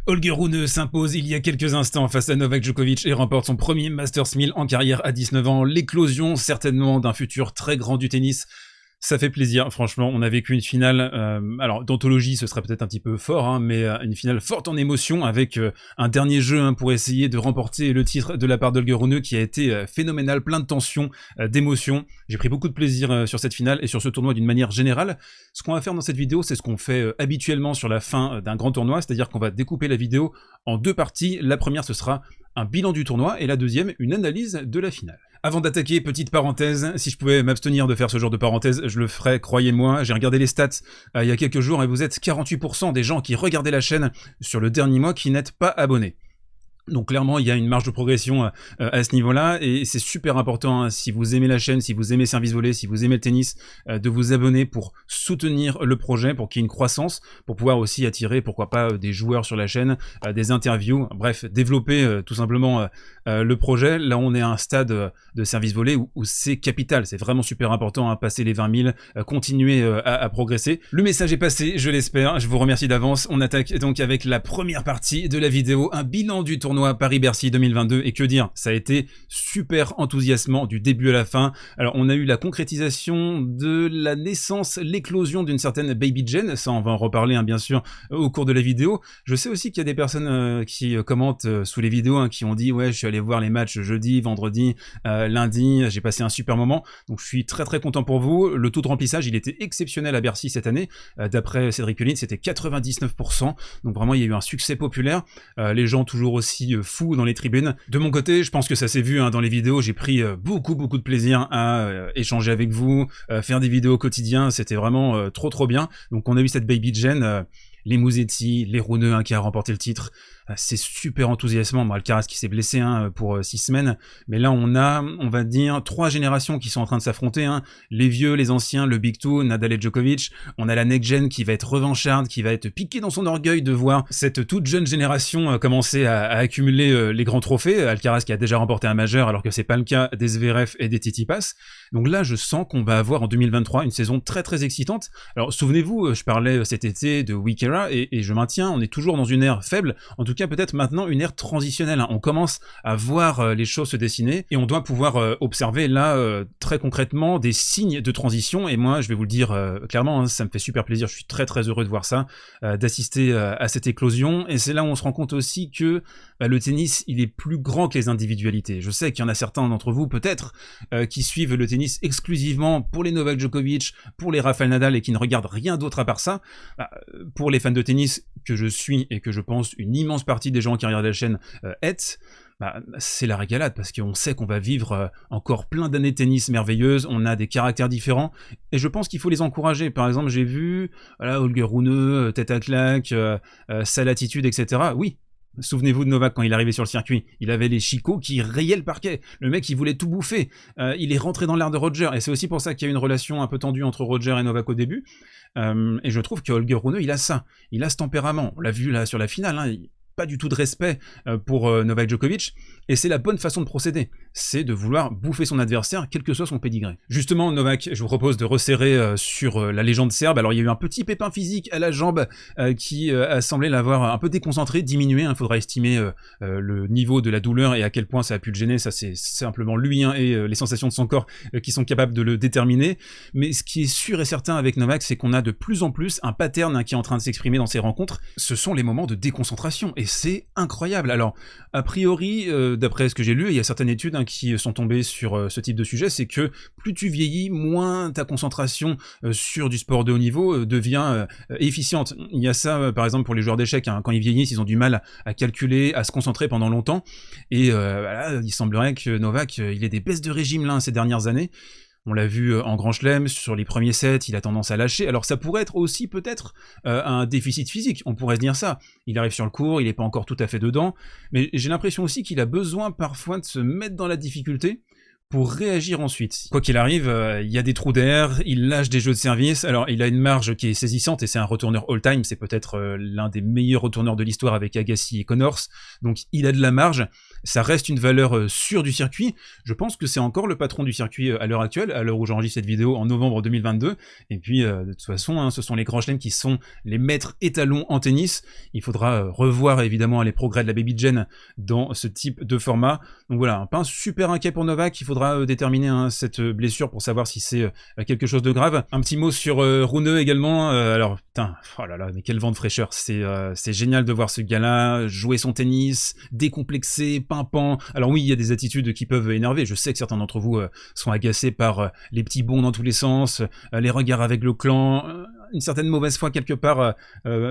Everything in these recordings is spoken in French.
Holger Rune s'impose il y a quelques instants face à Novak Djokovic et remporte son premier Masters 1000 en carrière à 19 ans. L'éclosion certainement d'un futur très grand du tennis. Ça fait plaisir, franchement, on a vécu une finale, alors d'anthologie ce serait peut-être un petit peu fort, hein, mais une finale forte en émotion avec un dernier jeu pour essayer de remporter le titre de la part d'Holger Rune qui a été phénoménal, plein de tensions, d'émotions. J'ai pris beaucoup de plaisir sur cette finale et sur ce tournoi d'une manière générale. Ce qu'on va faire dans cette vidéo, c'est ce qu'on fait habituellement sur la fin d'un grand tournoi, c'est-à-dire qu'on va découper la vidéo en deux parties. La première, ce sera un bilan du tournoi et la deuxième, une analyse de la finale. Avant d'attaquer, petite parenthèse, si je pouvais m'abstenir de faire ce genre de parenthèse, je le ferais, croyez-moi. J'ai regardé les stats il y a quelques jours et vous êtes 48% des gens qui regardaient la chaîne sur le dernier mois qui n'êtes pas abonnés. Donc clairement, il y a une marge de progression à ce niveau-là, et c'est super important, hein, si vous aimez la chaîne, si vous aimez Service Volé, si vous aimez le tennis, de vous abonner pour soutenir le projet, pour qu'il y ait une croissance, pour pouvoir aussi attirer, pourquoi pas, des joueurs sur la chaîne, des interviews, bref, développer tout simplement le projet. Là, on est à un stade de Service Volé où c'est capital, c'est vraiment super important, hein, passer les 20 000, continuer à progresser. Le message est passé, je l'espère, je vous remercie d'avance. On attaque donc avec la première partie de la vidéo, un bilan du tournoi Paris-Bercy 2022, et que dire, ça a été super enthousiasmant du début à la fin. Alors on a eu la concrétisation de la naissance, l'éclosion d'une certaine Baby Jen, ça on va en reparler, hein, bien sûr, au cours de la vidéo. Je sais aussi qu'il y a des personnes qui commentent sous les vidéos, hein, qui ont dit ouais, je suis allé voir les matchs jeudi, vendredi, lundi, j'ai passé un super moment, donc je suis très très content pour vous. Le taux de remplissage il était exceptionnel à Bercy cette année, d'après Cédric Pioline c'était 99%, donc vraiment il y a eu un succès populaire, les gens toujours aussi fou dans les tribunes. De mon côté, je pense que ça s'est vu, hein, dans les vidéos, j'ai pris beaucoup de plaisir à échanger avec vous, faire des vidéos au quotidien, c'était vraiment trop bien. Donc on a eu cette Baby Jen, les Musetti, les Rune, hein, qui a remporté le titre. C'est super enthousiasmant. Bon, Alcaraz qui s'est blessé, hein, pour 6 semaines, mais là on a, on va dire, 3 générations qui sont en train de s'affronter, hein. Les vieux, les anciens, le Big Two, Nadal et Djokovic. On a la next gen qui va être revancharde, qui va être piquée dans son orgueil de voir cette toute jeune génération commencer à accumuler les grands trophées. Alcaraz qui a déjà remporté un majeur alors que c'est pas le cas des Zverev et des Tsitsipas. Donc là je sens qu'on va avoir en 2023 une saison très excitante. Alors souvenez-vous, je parlais cet été de Weak Era et je maintiens, on est toujours dans une ère faible, en tout cas peut-être maintenant une ère transitionnelle, hein. On commence à voir les choses se dessiner et on doit pouvoir observer là très concrètement des signes de transition, et moi je vais vous le dire clairement, hein, ça me fait super plaisir, je suis très heureux de voir ça, d'assister à cette éclosion, et c'est là où on se rend compte aussi que le tennis il est plus grand que les individualités. Je sais qu'il y en a certains d'entre vous peut-être qui suivent le tennis exclusivement pour les Novak Djokovic, pour les Rafael Nadal et qui ne regardent rien d'autre à part ça. Pour les fans de tennis que je suis et que je pense une immense partie des gens qui regardent la chaîne c'est la régalade, parce qu'on sait qu'on va vivre encore plein d'années de tennis merveilleuses, on a des caractères différents, et je pense qu'il faut les encourager. Par exemple, j'ai vu voilà, Holger Rune, tête à claque, sa latitude, etc. Oui, souvenez-vous de Novak quand il arrivait sur le circuit, il avait les chicots qui rayaient le parquet, le mec il voulait tout bouffer, il est rentré dans l'ère de Roger, et c'est aussi pour ça qu'il y a eu une relation un peu tendue entre Roger et Novak au début, et je trouve que Holger Rune il a ça, il a ce tempérament, on l'a vu là sur la finale, hein, pas du tout de respect pour Novak Djokovic, et c'est la bonne façon de procéder, c'est de vouloir bouffer son adversaire quel que soit son pédigré. Justement Novak, je vous propose de resserrer sur la légende serbe. Alors il y a eu un petit pépin physique à la jambe qui a semblé l'avoir un peu déconcentré, diminué, il faudra estimer le niveau de la douleur et à quel point ça a pu le gêner, ça c'est simplement lui, hein, et les sensations de son corps qui sont capables de le déterminer. Mais ce qui est sûr et certain avec Novak, c'est qu'on a de plus en plus un pattern, hein, qui est en train de s'exprimer dans ses rencontres, ce sont les moments de déconcentration, et c'est incroyable. Alors a priori, d'après ce que j'ai lu, il y a certaines études, hein, qui sont tombées sur ce type de sujet, c'est que plus tu vieillis, moins ta concentration sur du sport de haut niveau devient efficiente. Il y a ça par exemple pour les joueurs d'échecs, hein, quand ils vieillissent, ils ont du mal à calculer, à se concentrer pendant longtemps, et voilà, il semblerait que Novak il ait des baisses de régime là ces dernières années. On l'a vu en Grand Chelem, sur les premiers sets, il a tendance à lâcher. Alors ça pourrait être aussi peut-être un déficit physique, on pourrait se dire ça. Il arrive sur le court, il n'est pas encore tout à fait dedans, mais j'ai l'impression aussi qu'il a besoin parfois de se mettre dans la difficulté pour réagir ensuite. Quoi qu'il arrive, il y a des trous d'air, il lâche des jeux de service, alors il a une marge qui est saisissante et c'est un retourneur all-time, c'est peut-être l'un des meilleurs retourneurs de l'histoire avec Agassi et Connors, donc il a de la marge, ça reste une valeur sûre du circuit, je pense que c'est encore le patron du circuit à l'heure actuelle, à l'heure où j'enregistre cette vidéo en novembre 2022, et puis de toute façon, hein, ce sont les grands chelems qui sont les maîtres étalons en tennis, il faudra revoir évidemment les progrès de la Baby Gen dans ce type de format, donc voilà, pas un super inquiet pour Novak, il faudra déterminer cette blessure pour savoir si c'est quelque chose de grave. Un petit mot sur Rune également, alors putain, oh là là, mais quel vent de fraîcheur, c'est génial de voir ce gars-là jouer son tennis, décomplexé, pimpant, alors oui, il y a des attitudes qui peuvent énerver, je sais que certains d'entre vous sont agacés par les petits bonds dans tous les sens, les regards avec le clan, une certaine mauvaise foi quelque part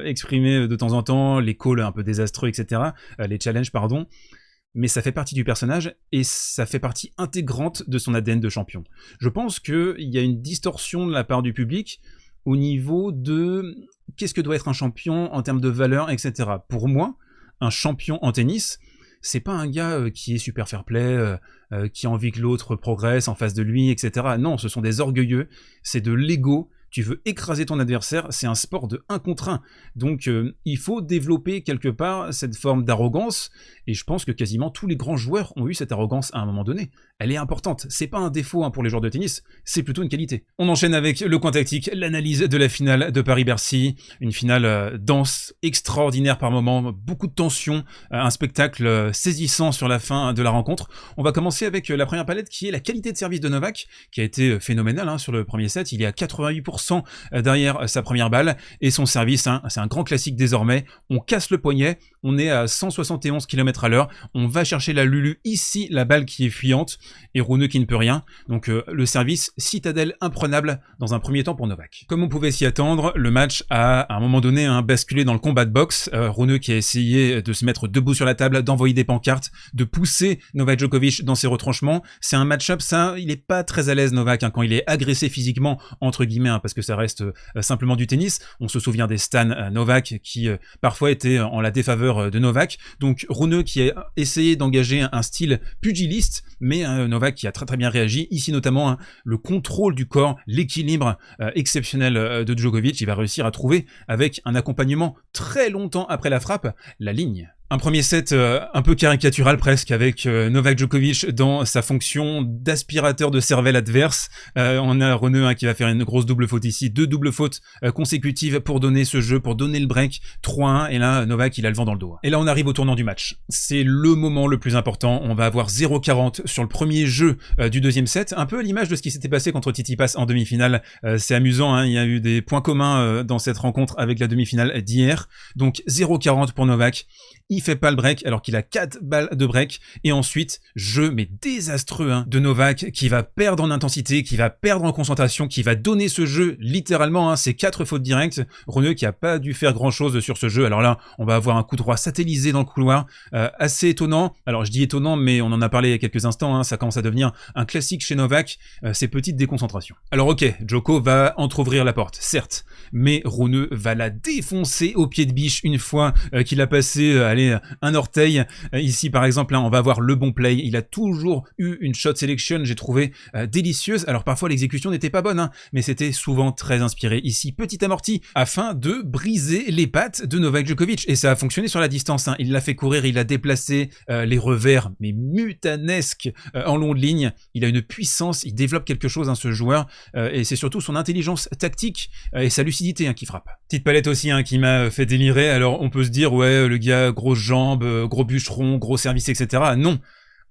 exprimée de temps en temps, les calls un peu désastreux, etc., les challenges, pardon, mais ça fait partie du personnage et ça fait partie intégrante de son ADN de champion. Je pense qu'il y a une distorsion de la part du public au niveau de qu'est-ce que doit être un champion en termes de valeur, etc. Pour moi, un champion en tennis, c'est pas un gars qui est super fair-play, qui a envie que l'autre progresse en face de lui, etc. Non, ce sont des orgueilleux, c'est de l'ego. Tu veux écraser ton adversaire, c'est un sport de 1 contre 1. Donc il faut développer quelque part cette forme d'arrogance, et je pense que quasiment tous les grands joueurs ont eu cette arrogance à un moment donné. Elle est importante, c'est pas un défaut pour les joueurs de tennis, c'est plutôt une qualité. On enchaîne avec le coin tactique, l'analyse de la finale de Paris-Bercy, une finale dense, extraordinaire par moments, beaucoup de tension, un spectacle saisissant sur la fin de la rencontre. On va commencer avec la première palette qui est la qualité de service de Novak, qui a été phénoménale hein, sur le premier set, il est à 88% derrière sa première balle, et son service, hein, c'est un grand classique désormais, on casse le poignet, on est à 171 km/h, on va chercher la Lulu ici, la balle qui est fuyante, et Rune qui ne peut rien, donc le service citadelle imprenable dans un premier temps pour Novak. Comme on pouvait s'y attendre, le match a à un moment donné basculé dans le combat de boxe, Rune qui a essayé de se mettre debout sur la table, d'envoyer des pancartes, de pousser Novak Djokovic dans ses retranchements, c'est un match-up, ça, il est pas très à l'aise Novak, hein, quand il est agressé physiquement, entre guillemets, hein, parce que ça reste simplement du tennis, on se souvient des stans Novak qui parfois étaient en la défaveur de Novak, donc Rune qui a essayé d'engager un style pugiliste, mais Novak qui a très bien réagi, ici notamment le contrôle du corps, l'équilibre exceptionnel de Djokovic, il va réussir à trouver avec un accompagnement très longtemps après la frappe, la ligne. Un premier set un peu caricatural presque, avec Novak Djokovic dans sa fonction d'aspirateur de cervelle adverse. On a Rune qui va faire une grosse double faute ici, 2 doubles fautes consécutives pour donner ce jeu, pour donner le break, 3-1, et là Novak il a le vent dans le dos. Et là on arrive au tournant du match. C'est le moment le plus important, on va avoir 0-40 sur le premier jeu du deuxième set, un peu à l'image de ce qui s'était passé contre Tsitsipas en demi-finale. C'est amusant, hein, il y a eu des points communs dans cette rencontre avec la demi-finale d'hier. Donc 0-40 pour Novak. Il fait pas le break alors qu'il a 4 balles de break, et ensuite jeu mais désastreux de Novak qui va perdre en intensité, qui va perdre en concentration, qui va donner ce jeu littéralement, c'est 4 fautes directes. Rune qui a pas dû faire grand chose sur ce jeu, alors là on va avoir un coup droit satellisé dans le couloir, assez étonnant, alors je dis étonnant mais on en a parlé il y a quelques instants, ça commence à devenir un classique chez Novak, ces petites déconcentrations. Alors ok, Djoko va entrouvrir la porte, certes, mais Rune va la défoncer au pied de biche une fois qu'il a passé, un orteil. Ici par exemple, on va avoir le bon play, il a toujours eu une shot selection, j'ai trouvé délicieuse, alors parfois l'exécution n'était pas bonne, mais c'était souvent très inspiré. Ici, petit amorti, afin de briser les pattes de Novak Djokovic, et ça a fonctionné sur la distance, il l'a fait courir, il a déplacé les revers, mais mutanesques en long de ligne, il a une puissance, il développe quelque chose ce joueur, et c'est surtout son intelligence tactique et sa lucidité qui frappe. Petite palette aussi qui m'a fait délirer, alors on peut se dire, ouais, le gars, grosse jambe, gros bûcheron, gros service, etc. Non,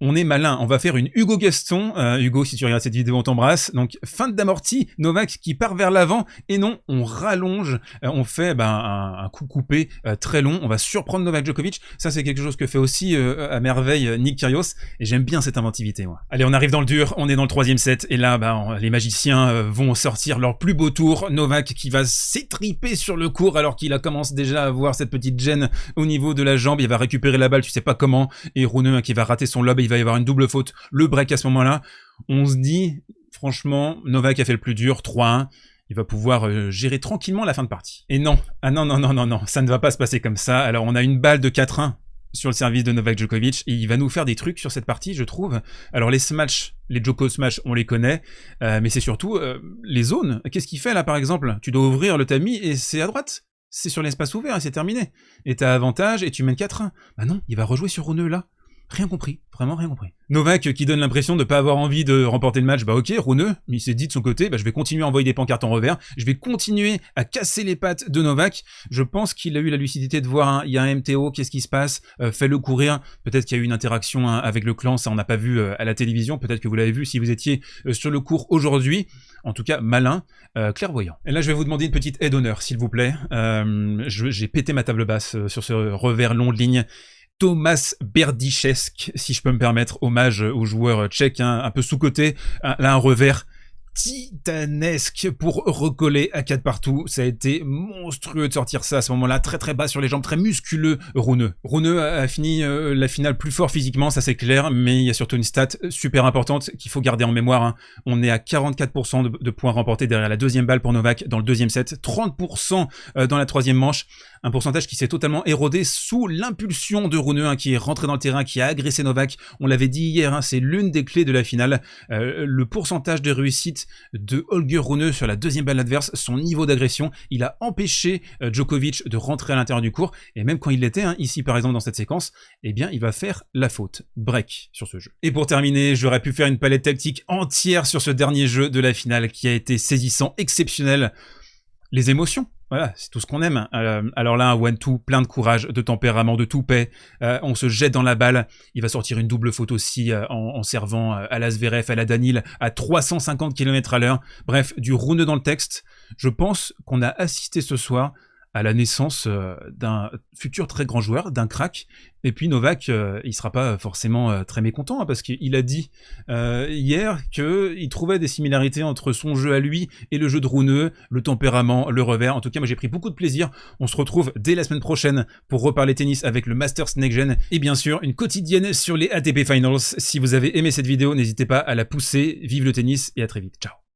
on est malin, on va faire une Hugo Gaston. Hugo, si tu regardes cette vidéo, on t'embrasse. Donc, fin d'amorti, Novak qui part vers l'avant, et non, on rallonge, on fait un coup coupé très long, on va surprendre Novak Djokovic. Ça, c'est quelque chose que fait aussi à merveille Nick Kyrgios, et j'aime bien cette inventivité, moi. Allez, on arrive dans le dur, on est dans le 3e set, et là, les magiciens vont sortir leur plus beau tour. Novak qui va s'étriper sur le court, alors qu'il a commencé déjà à avoir cette petite gêne au niveau de la jambe, il va récupérer la balle, tu sais pas comment, et Rune qui va rater son lob, il va y avoir une double faute, le break à ce moment-là. On se dit, franchement, Novak a fait le plus dur, 3-1. Il va pouvoir gérer tranquillement la fin de partie. Et non, non, ça ne va pas se passer comme ça. Alors on a une balle de 4-1. sur le service de Novak Djokovic et il va nous faire des trucs sur cette partie, je trouve. Alors les smash, les Djoko smash, on les connaît, mais c'est surtout les zones. Qu'est-ce qu'il fait là par exemple? Tu dois ouvrir le tamis et c'est à droite. C'est sur l'espace ouvert et c'est terminé. Et t'as avantage et tu mènes 4-1. Bah non, il va rejouer sur Rune là. Rien compris, vraiment rien compris. Novak qui donne l'impression de pas avoir envie de remporter le match, bah ok, Rune, il s'est dit de son côté, bah je vais continuer à envoyer des pancartes en revers, je vais continuer à casser les pattes de Novak. Je pense qu'il a eu la lucidité de voir, il y a un MTO, qu'est-ce qui se passe, fais-le courir, peut-être qu'il y a eu une interaction avec le clan, ça on n'a pas vu à la télévision, peut-être que vous l'avez vu si vous étiez sur le cours aujourd'hui, en tout cas malin, clairvoyant. Et là je vais vous demander une petite aide d'honneur s'il vous plaît, j'ai pété ma table basse sur ce revers long de ligne. Thomas Berdichesque, si je peux me permettre, hommage au joueur tchèque, hein, un peu sous-coté, là un revers titanesque pour recoller à 4 partout. Ça a été monstrueux de sortir ça à ce moment-là, très très bas sur les jambes, très musculeux. Rune a fini la finale plus fort physiquement, ça c'est clair, mais il y a surtout une stat super importante qu'il faut garder en mémoire, hein. On est à 44% de points remportés derrière la deuxième balle pour Novak dans le deuxième set, 30% dans la troisième manche, un pourcentage qui s'est totalement érodé sous l'impulsion de Rune, hein, qui est rentré dans le terrain, qui a agressé Novak. On l'avait dit hier, hein, c'est l'une des clés de la finale. Le pourcentage de réussite de Holger Rune sur la deuxième balle adverse, son niveau d'agression, il a empêché Djokovic de rentrer à l'intérieur du court, et même quand il l'était, hein, ici par exemple dans cette séquence, eh bien il va faire la faute. Break sur ce jeu. Et pour terminer, j'aurais pu faire une palette tactique entière sur ce dernier jeu de la finale qui a été saisissant, exceptionnel. Les émotions. Voilà, c'est tout ce qu'on aime. Alors là, un 1-2, plein de courage, de tempérament, de toupet. On se jette dans la balle. Il va sortir une double faute aussi en servant à la Zverev, à la Danil, à 350 km à l'heure. Bref, du Rune dans le texte. Je pense qu'on a assisté ce soir à la naissance d'un futur très grand joueur, d'un crack. Et puis Novak, il sera pas forcément très mécontent, hein, parce qu'il a dit hier qu'il trouvait des similarités entre son jeu à lui et le jeu de Rune, le tempérament, le revers. En tout cas, moi j'ai pris beaucoup de plaisir. On se retrouve dès la semaine prochaine pour reparler tennis avec le Masters Next Gen et bien sûr une quotidienne sur les ATP Finals. Si vous avez aimé cette vidéo, n'hésitez pas à la pousser. Vive le tennis et à très vite. Ciao.